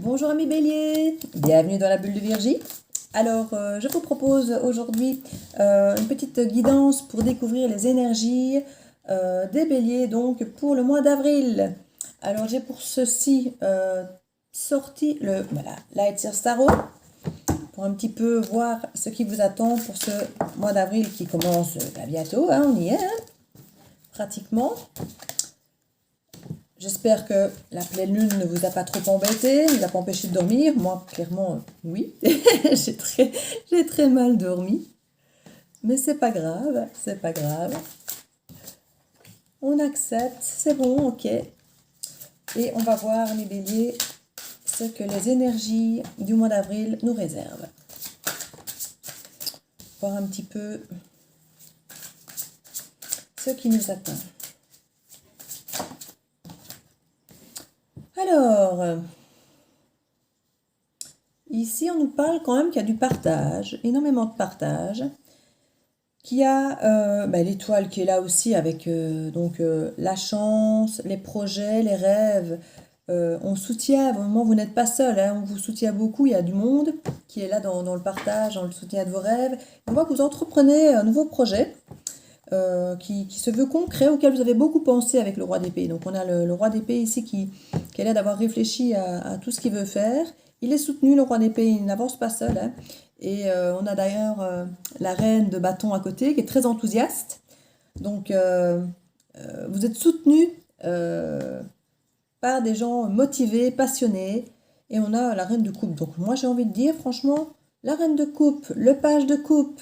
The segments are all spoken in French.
Bonjour amis béliers, bienvenue dans la bulle de Virgie. Alors, je vous propose aujourd'hui une petite guidance pour découvrir les énergies des béliers, donc pour le mois d'avril. Alors, j'ai pour ceci sorti le Light Year Tarot pour un petit peu voir ce qui vous attend pour ce mois d'avril qui commence bientôt, on y est, pratiquement. J'espère que la pleine lune ne vous a pas trop embêté, ne vous a pas empêché de dormir. Moi, clairement, oui. j'ai très mal dormi. Mais c'est pas grave, c'est pas grave. On accepte, c'est bon, ok. Et on va voir, les béliers, ce que les énergies du mois d'avril nous réservent. Voir un petit peu ce qui nous attend. Alors, ici on nous parle quand même qu'il y a du partage, énormément de partage, qu'il y a l'étoile qui est là aussi avec la chance, les projets, les rêves. On soutient, vraiment vous n'êtes pas seul, on vous soutient beaucoup, il y a du monde qui est là dans le partage, dans le soutien de vos rêves. On voit que vous entreprenez un nouveau projet. Qui se veut concret, auquel vous avez beaucoup pensé avec le roi d'épée. Donc on a le roi d'épée ici qui a l'air d'avoir réfléchi à tout ce qu'il veut faire. Il est soutenu, le roi d'épée, il n'avance pas seul. Et on a d'ailleurs la reine de bâton à côté qui est très enthousiaste. Donc vous êtes soutenu par des gens motivés, passionnés. Et on a la reine de coupe. Donc moi j'ai envie de dire franchement, la reine de coupe, le page de coupe,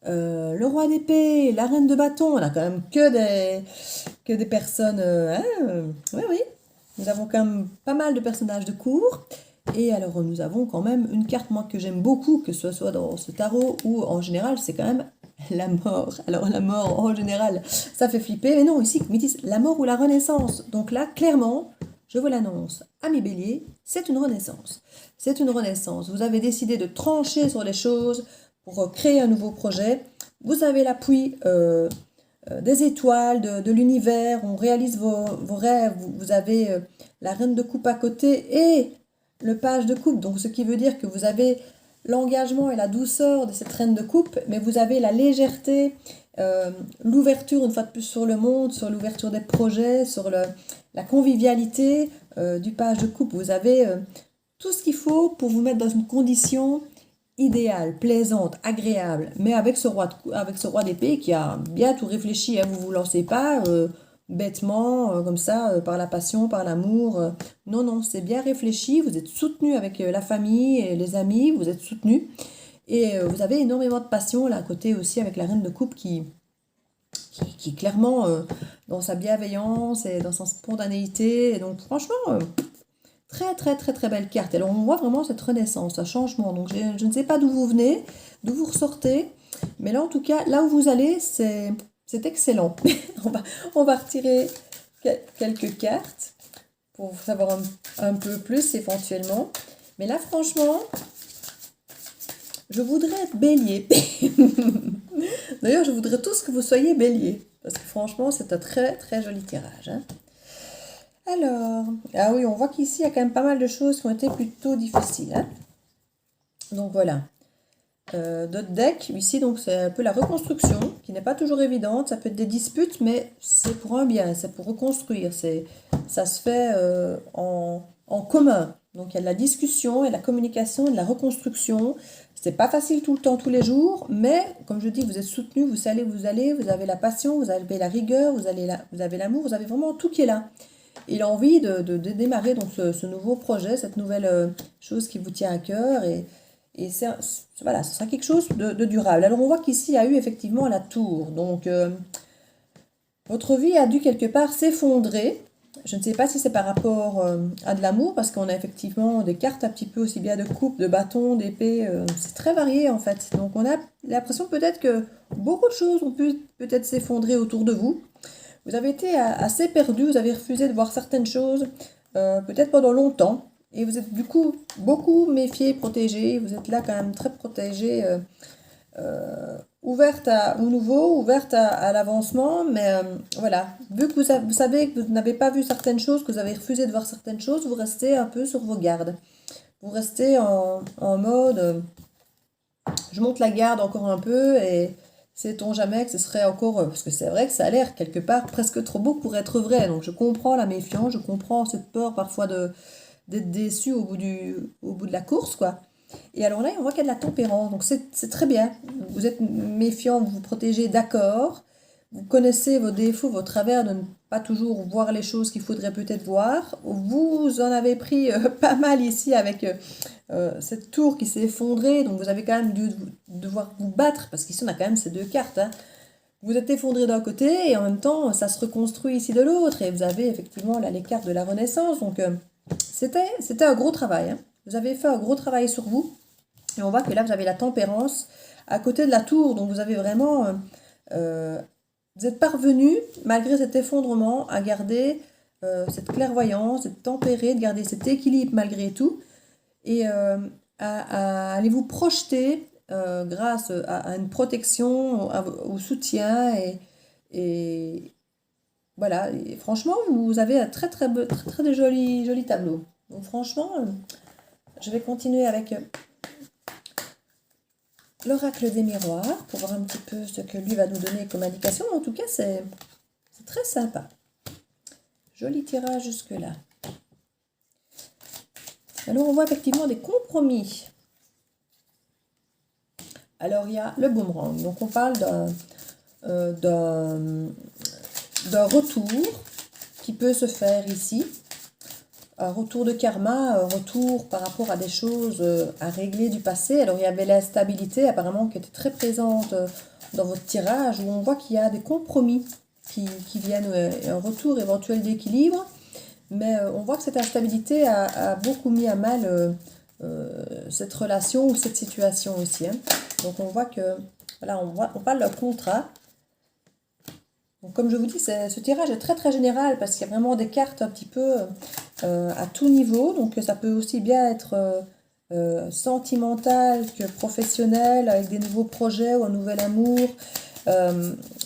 le roi d'épée, la reine de bâton, on a quand même que des personnes... oui, nous avons quand même pas mal de personnages de cour. Et alors nous avons quand même une carte, moi, que j'aime beaucoup, que ce soit dans ce tarot ou en général, c'est quand même la mort. Alors la mort, en général, ça fait flipper. Mais non, ici, ils disent la mort ou la renaissance. Donc là, clairement, je vous l'annonce, amis béliers, c'est une renaissance. C'est une renaissance. Vous avez décidé de trancher sur les choses pour créer un nouveau projet. Vous avez l'appui des étoiles, de l'univers, on réalise vos rêves. Vous avez la reine de coupe à côté et le page de coupe. Donc ce qui veut dire que vous avez l'engagement et la douceur de cette reine de coupe, mais vous avez la légèreté, l'ouverture une fois de plus sur le monde, sur l'ouverture des projets, sur la convivialité du page de coupe. Vous avez tout ce qu'il faut pour vous mettre dans une condition idéale, plaisante, agréable, mais avec ce roi d'épée qui a bien tout réfléchi, vous vous lancez pas bêtement, comme ça, par la passion, par l'amour. Non, non, c'est bien réfléchi, vous êtes soutenu avec la famille et les amis, vous êtes soutenu. Et vous avez énormément de passion, là, à côté aussi, avec la reine de coupe qui clairement, dans sa bienveillance et dans sa spontanéité. Et donc, franchement... très, très, très, très belle carte. Alors, on voit vraiment cette renaissance, un changement. Donc, je ne sais pas d'où vous venez, d'où vous ressortez. Mais là, en tout cas, là où vous allez, c'est excellent. on va retirer quelques cartes pour savoir un peu plus éventuellement. Mais là, franchement, je voudrais être bélier. D'ailleurs, je voudrais tous que vous soyez bélier. Parce que franchement, c'est un très, très joli tirage. Alors, ah oui, on voit qu'ici, il y a quand même pas mal de choses qui ont été plutôt difficiles. Donc voilà. D'autres decks, ici, donc c'est un peu la reconstruction, qui n'est pas toujours évidente. Ça peut être des disputes, mais c'est pour un bien, c'est pour reconstruire. Ça se fait en commun. Donc il y a de la discussion, et de la communication, et de la reconstruction. C'est pas facile tout le temps, tous les jours, mais comme je dis, vous êtes soutenu, vous savez où vous allez, vous avez la passion, vous avez la rigueur, vous avez l'amour, vous avez vraiment tout qui est là. Il a envie de démarrer donc ce nouveau projet, cette nouvelle chose qui vous tient à cœur. Et voilà, ce sera quelque chose de durable. Alors on voit qu'ici, il y a eu effectivement la tour. Donc votre vie a dû quelque part s'effondrer. Je ne sais pas si c'est par rapport à de l'amour, parce qu'on a effectivement des cartes un petit peu aussi bien de coupe, de bâton, d'épée. C'est très varié en fait. Donc on a l'impression peut-être que beaucoup de choses ont pu peut-être s'effondrer autour de vous. Vous avez été assez perdu, vous avez refusé de voir certaines choses, peut-être pendant longtemps. Et vous êtes du coup beaucoup méfié, protégé. Vous êtes là quand même très protégé au nouveau, ouverte à l'avancement, mais voilà, vu que vous savez que vous n'avez pas vu certaines choses, que vous avez refusé de voir certaines choses, vous restez un peu sur vos gardes. Vous restez en mode, je monte la garde encore un peu et sait-on jamais que ce serait encore, parce que c'est vrai que ça a l'air quelque part presque trop beau pour être vrai, donc je comprends la méfiance, je comprends cette peur parfois d'être déçu au bout de la course, quoi. Et alors là, on voit qu'il y a de la tempérance, donc c'est très bien. Vous êtes méfiant, vous vous protégez, d'accord. Vous connaissez vos défauts, vos travers de ne pas toujours voir les choses qu'il faudrait peut-être voir. Vous en avez pris pas mal ici avec cette tour qui s'est effondrée, donc vous avez quand même dû devoir vous battre, parce qu'ici on a quand même ces deux cartes, hein. Vous êtes effondré d'un côté et en même temps ça se reconstruit ici de l'autre, et vous avez effectivement là les cartes de la Renaissance, donc c'était un gros travail, hein. Vous avez fait un gros travail sur vous. Et on voit que là, vous avez la tempérance à côté de la tour. Donc, vous avez vraiment... vous êtes parvenu, malgré cet effondrement, à garder cette clairvoyance, d'être tempéré, de garder cet équilibre malgré tout. Et à aller vous projeter grâce à une protection, au soutien. Et voilà. Et franchement, vous avez un très joli tableau. Donc, franchement, je vais continuer avec... l'oracle des miroirs, pour voir un petit peu ce que lui va nous donner comme indication. En tout cas, c'est très sympa. Joli tirage jusque-là. Alors, on voit effectivement des compromis. Alors, il y a le boomerang. Donc, on parle d'un retour qui peut se faire ici. Un retour de karma, un retour par rapport à des choses à régler du passé. Alors il y avait la stabilité apparemment qui était très présente dans votre tirage, où on voit qu'il y a des compromis qui viennent, un retour éventuel d'équilibre, mais on voit que cette instabilité a beaucoup mis à mal cette relation ou cette situation aussi, hein. Donc on voit que, voilà, on parle d'un contrat. Donc, comme je vous dis, ce tirage est très général, parce qu'il y a vraiment des cartes un petit peu à tout niveau. Donc ça peut aussi bien être sentimental que professionnel, avec des nouveaux projets ou un nouvel amour.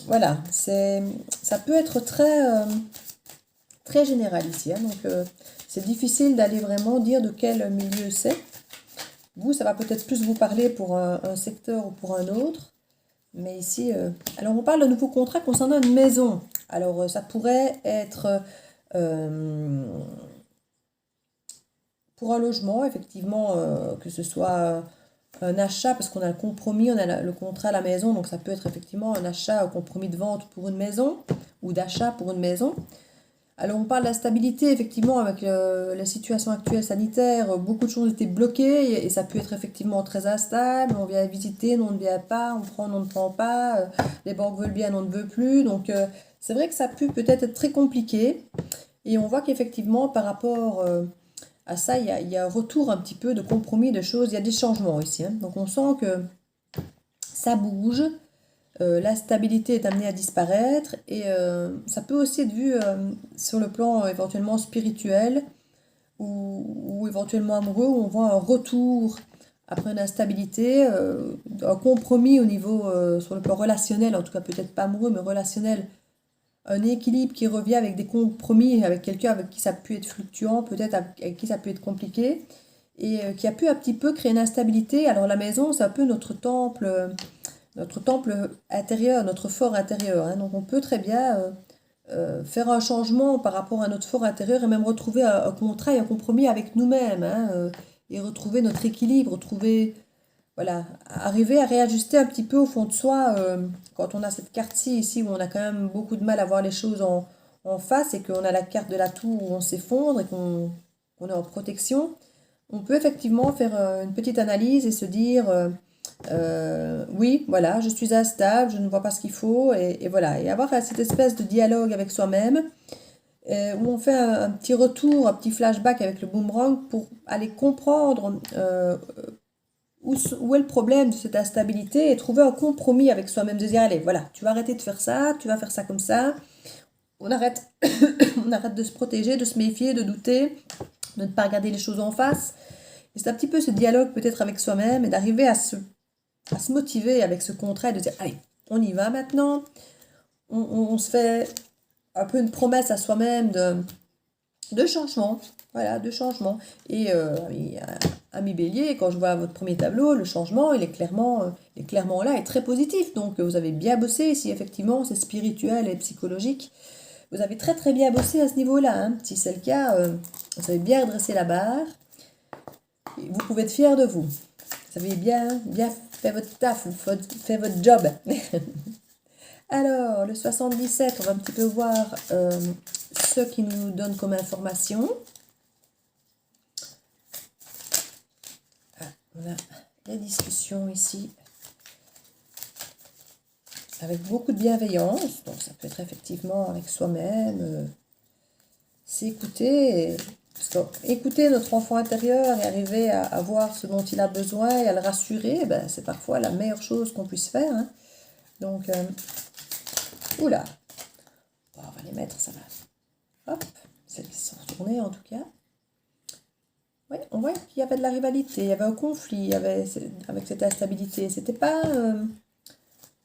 Voilà, ça peut être très général ici, hein. Donc c'est difficile d'aller vraiment dire de quel milieu c'est. Vous, ça va peut-être plus vous parler pour un secteur ou pour un autre. Mais ici, alors on parle de nouveau contrat concernant une maison. Alors ça pourrait être pour un logement, effectivement, que ce soit un achat, parce qu'on a le compromis, on a le contrat à la maison, donc ça peut être effectivement un achat, un compromis de vente pour une maison, ou d'achat pour une maison. Alors on parle de la stabilité, effectivement, avec la situation actuelle sanitaire, beaucoup de choses étaient bloquées, et ça peut être effectivement très instable. On vient visiter, non, on ne vient pas, on prend, on ne prend pas, les banques veulent bien, on ne veut plus. Donc c'est vrai que ça peut peut-être être très compliqué, et on voit qu'effectivement par rapport à ça, il y a un retour un petit peu de compromis, de choses, il y a des changements ici, hein. Donc on sent que ça bouge. La stabilité est amenée à disparaître, et ça peut aussi être vu sur le plan éventuellement spirituel ou éventuellement amoureux, où on voit un retour après une instabilité, un compromis au niveau sur le plan relationnel, en tout cas peut-être pas amoureux mais relationnel, un équilibre qui revient avec des compromis avec quelqu'un avec qui ça a pu être fluctuant, peut-être avec qui ça peut être compliqué, et qui a pu un petit peu créer une instabilité. Alors la maison, c'est un peu notre temple intérieur, notre fort intérieur, hein. Donc on peut très bien faire un changement par rapport à notre fort intérieur, et même retrouver un contrat et un compromis avec nous-mêmes, hein, et retrouver notre équilibre, voilà, arriver à réajuster un petit peu au fond de soi quand on a cette carte-ci ici, où on a quand même beaucoup de mal à voir les choses en face, et qu'on a la carte de la tour où on s'effondre et qu'on est en protection. On peut effectivement faire une petite analyse et se dire... oui, voilà, je suis instable, je ne vois pas ce qu'il faut, et voilà, et avoir cette espèce de dialogue avec soi-même, où on fait un petit retour, un petit flashback avec le boomerang pour aller comprendre où est le problème de cette instabilité, et trouver un compromis avec soi-même, de dire, allez, voilà, tu vas arrêter de faire ça, tu vas faire ça comme ça, on arrête, on arrête de se protéger, de se méfier, de douter, de ne pas regarder les choses en face. Et c'est un petit peu ce dialogue peut-être avec soi-même, et d'arriver à se à se motiver avec ce contrat et de dire, allez, on y va maintenant. On se fait un peu une promesse à soi-même de changement. Voilà, de changement. Et ami Bélier, quand je vois votre premier tableau, le changement, il est clairement là et très positif. Donc vous avez bien bossé, si effectivement c'est spirituel et psychologique. Vous avez très très bien bossé à ce niveau-là. Hein. Si c'est le cas, vous avez bien redressé la barre. Et vous pouvez être fier de vous. Vous avez bien fait votre taf, fait votre job. Alors, le 77, on va un petit peu voir ce qui nous donne comme information. On a des discussions ici avec beaucoup de bienveillance. Donc, ça peut être effectivement avec soi-même. S'écouter. Parce qu'écouter notre enfant intérieur et arriver à voir ce dont il a besoin et à le rassurer, ben, c'est parfois la meilleure chose qu'on puisse faire. Hein. Donc, oula. Bon, on va les mettre, ça va. Hop, celles qui sont retournées en tout cas. Oui, on voit qu'il y avait de la rivalité, il y avait un conflit, il y avait, avec cette instabilité. C'était pas...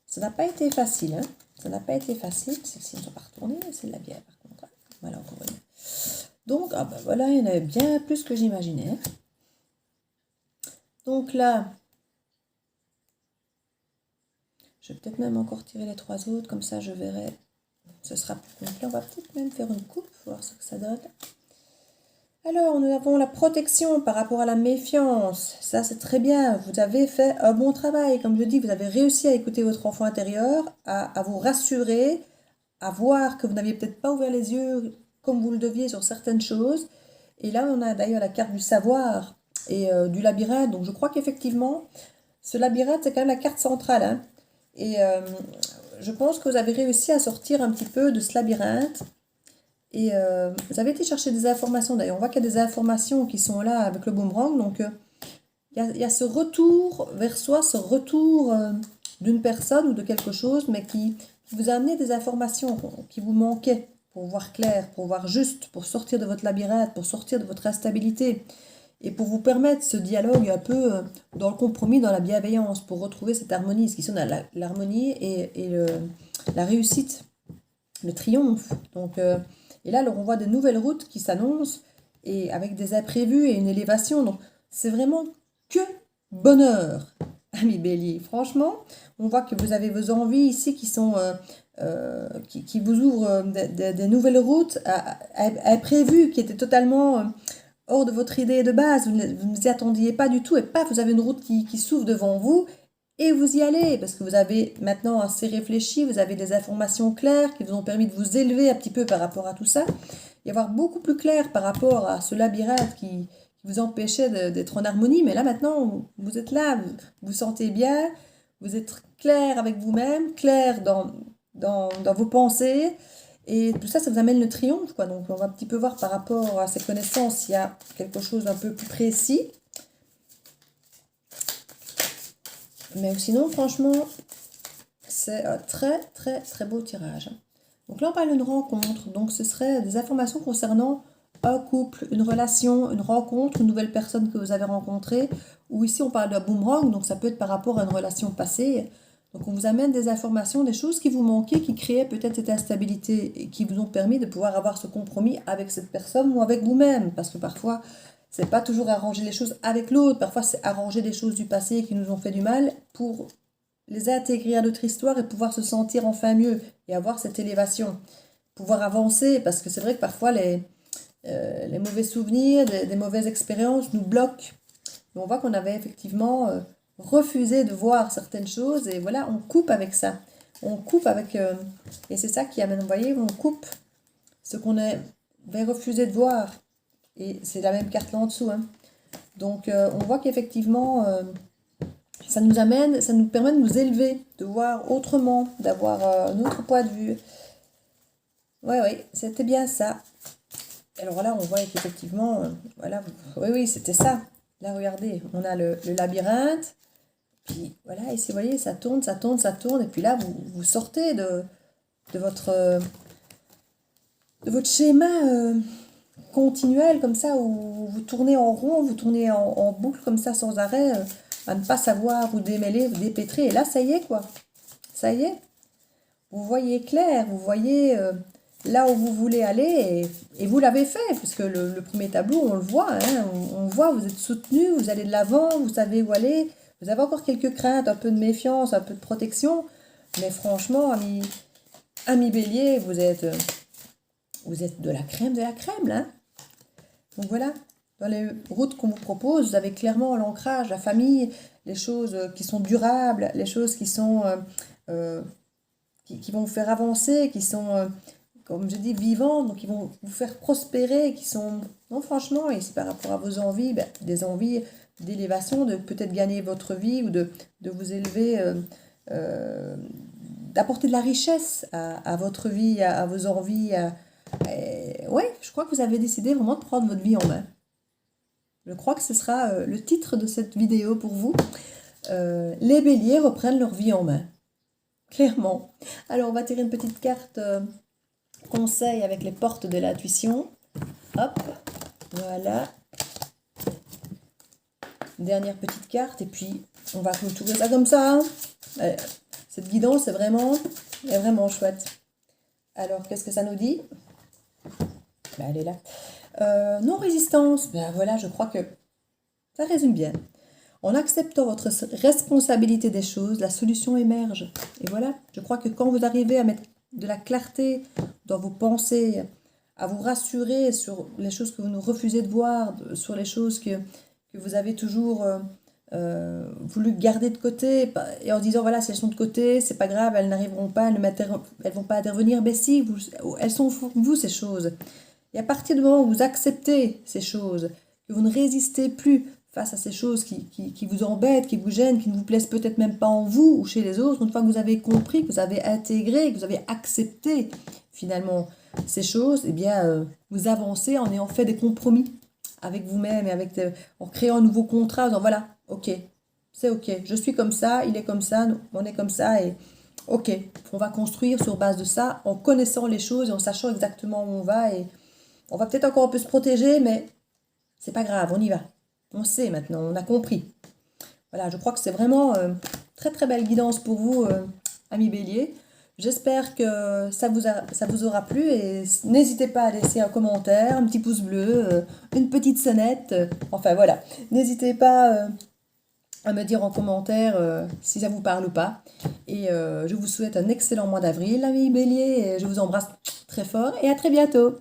ça n'a pas été facile, hein. Ça n'a pas été facile. Celles-ci ne sont pas retournées, celle-là bien par contre. Hein. Voilà, encore une. Donc, ah ben voilà, il y en avait bien plus que j'imaginais. Donc là, je vais peut-être même encore tirer les 3 autres, comme ça je verrai. Ce sera plus complet. On va peut-être même faire une coupe, voir ce que ça donne. Alors, nous avons la protection par rapport à la méfiance. Ça, c'est très bien. Vous avez fait un bon travail. Comme je dis, vous avez réussi à écouter votre enfant intérieur, à vous rassurer, à voir que vous n'aviez peut-être pas ouvert les yeux comme vous le deviez sur certaines choses. Et là, on a d'ailleurs la carte du savoir et du labyrinthe. Donc, je crois qu'effectivement, ce labyrinthe, c'est quand même la carte centrale. Hein. Et je pense que vous avez réussi à sortir un petit peu de ce labyrinthe. Et vous avez été chercher des informations. D'ailleurs, on voit qu'il y a des informations qui sont là avec le boomerang. Donc, il y a ce retour vers soi, ce retour d'une personne ou de quelque chose, mais qui vous a amené des informations qui vous manquaient pour voir clair, pour voir juste, pour sortir de votre labyrinthe, pour sortir de votre instabilité et pour vous permettre ce dialogue un peu dans le compromis, dans la bienveillance, pour retrouver cette harmonie, ce qui sonne à l'harmonie et la réussite, le triomphe. Donc, et là, alors, on voit de nouvelles routes qui s'annoncent et avec des imprévus et une élévation. Donc, c'est vraiment que bonheur, ami Bélier. Franchement, on voit que vous avez vos envies ici qui sont qui vous ouvrent des nouvelles routes imprévues, qui étaient totalement hors de votre idée de base. Vous ne vous y attendiez pas du tout et paf, vous avez une route qui s'ouvre devant vous. Et vous y allez, parce que vous avez maintenant assez réfléchi, vous avez des informations claires qui vous ont permis de vous élever un petit peu par rapport à tout ça, et avoir beaucoup plus clair par rapport à ce labyrinthe qui vous empêchait d'être en harmonie. Mais là maintenant, vous êtes là, vous vous sentez bien, vous êtes clair avec vous-même, clair dans vos pensées, et tout ça, ça vous amène le triomphe, quoi. Donc on va un petit peu voir par rapport à ces connaissances s'il y a quelque chose d'un peu plus précis. Mais sinon, franchement, c'est un très très très beau tirage. Donc là, on parle d'une rencontre. Donc ce serait des informations concernant un couple, une relation, une rencontre, une nouvelle personne que vous avez rencontrée. Ou ici, on parle d'un boomerang. Donc ça peut être par rapport à une relation passée. Donc on vous amène des informations, des choses qui vous manquaient, qui créaient peut-être cette instabilité et qui vous ont permis de pouvoir avoir ce compromis avec cette personne ou avec vous-même. Parce que parfois, c'est pas toujours arranger les choses avec l'autre. Parfois, c'est arranger des choses du passé qui nous ont fait du mal pour les intégrer à notre histoire et pouvoir se sentir enfin mieux et avoir cette élévation. Pouvoir avancer, parce que c'est vrai que parfois les mauvais souvenirs, des mauvaises expériences nous bloquent. Et on voit qu'on avait effectivement refusé de voir certaines choses et voilà, on coupe avec ça. On coupe avec... et c'est ça qui amène, vous voyez, on coupe ce qu'on avait refusé de voir. Et c'est la même carte là en dessous. Hein. Donc on voit qu'effectivement, ça nous amène, ça nous permet de nous élever, de voir autrement, d'avoir un autre point de vue. Oui, c'était bien ça. Alors là, on voit qu'effectivement, voilà, oui, c'était ça. Là, regardez, on a le labyrinthe. Puis voilà, ici, vous voyez, ça tourne, ça tourne, ça tourne. Et puis là, vous sortez de votre schéma continuel comme ça, où vous tournez en rond, vous tournez en boucle comme ça sans arrêt. à ne pas savoir vous démêler, vous dépêtrer. Et là, ça y est, quoi. Ça y est. Vous voyez clair, vous voyez là où vous voulez aller et vous l'avez fait, puisque le premier tableau, on le voit, hein, on voit, vous êtes soutenu, vous allez de l'avant, vous savez où aller. Vous avez encore quelques craintes, un peu de méfiance, un peu de protection, mais franchement, ami Bélier, vous êtes de la crème, là. Donc voilà, dans les routes qu'on vous propose, vous avez clairement l'ancrage, la famille, les choses qui sont durables, les choses qui sont euh, qui vont vous faire avancer, qui sont, comme je dis, vivantes, donc qui vont vous faire prospérer, qui sont, non franchement, et c'est par rapport à vos envies, ben, des envies d'élévation, de peut-être gagner votre vie ou de vous élever, euh, d'apporter de la richesse à votre vie, à vos envies. Ouais, je crois que vous avez décidé vraiment de prendre votre vie en main. Je crois que ce sera le titre de cette vidéo pour vous. Les béliers reprennent leur vie en main. Clairement. Alors, on va tirer une petite carte conseil avec les portes de l'intuition. Hop, voilà. Dernière petite carte, et puis on va clôturer ça comme ça. Cette guidance est vraiment chouette. Alors, qu'est-ce que ça nous dit? Ben, elle est là. Non-résistance. Ben voilà, je crois que ça résume bien. En acceptant votre responsabilité des choses, la solution émerge. Et voilà, je crois que quand vous arrivez à mettre de la clarté dans vos pensées, à vous rassurer sur les choses que vous nous refusez de voir, sur les choses que vous avez toujours voulu garder de côté, et en disant voilà, si elles sont de côté, c'est pas grave, elles n'arriveront pas, elles vont pas intervenir. Mais si, elles sont pour vous, ces choses. Et à partir du moment où vous acceptez ces choses, que vous ne résistez plus face à ces choses qui vous embêtent, qui vous gênent, qui ne vous plaisent peut-être même pas en vous ou chez les autres, une fois que vous avez compris, que vous avez intégré, que vous avez accepté finalement ces choses, eh bien, vous avancez en ayant fait des compromis avec vous-même et en créant un nouveau contrat, en disant voilà, ok, c'est ok, je suis comme ça, il est comme ça, on est comme ça, et ok, on va construire sur base de ça, en connaissant les choses et en sachant exactement où on va, et on va peut-être encore un peu se protéger, mais c'est pas grave, on y va. On sait maintenant, on a compris. Voilà, je crois que c'est vraiment très très belle guidance pour vous, amis bélier. J'espère que ça vous aura plu et n'hésitez pas à laisser un commentaire, un petit pouce bleu, une petite sonnette. Enfin voilà, n'hésitez pas à me dire en commentaire si ça vous parle ou pas. Et je vous souhaite un excellent mois d'avril, amis bélier. Et je vous embrasse très fort et à très bientôt.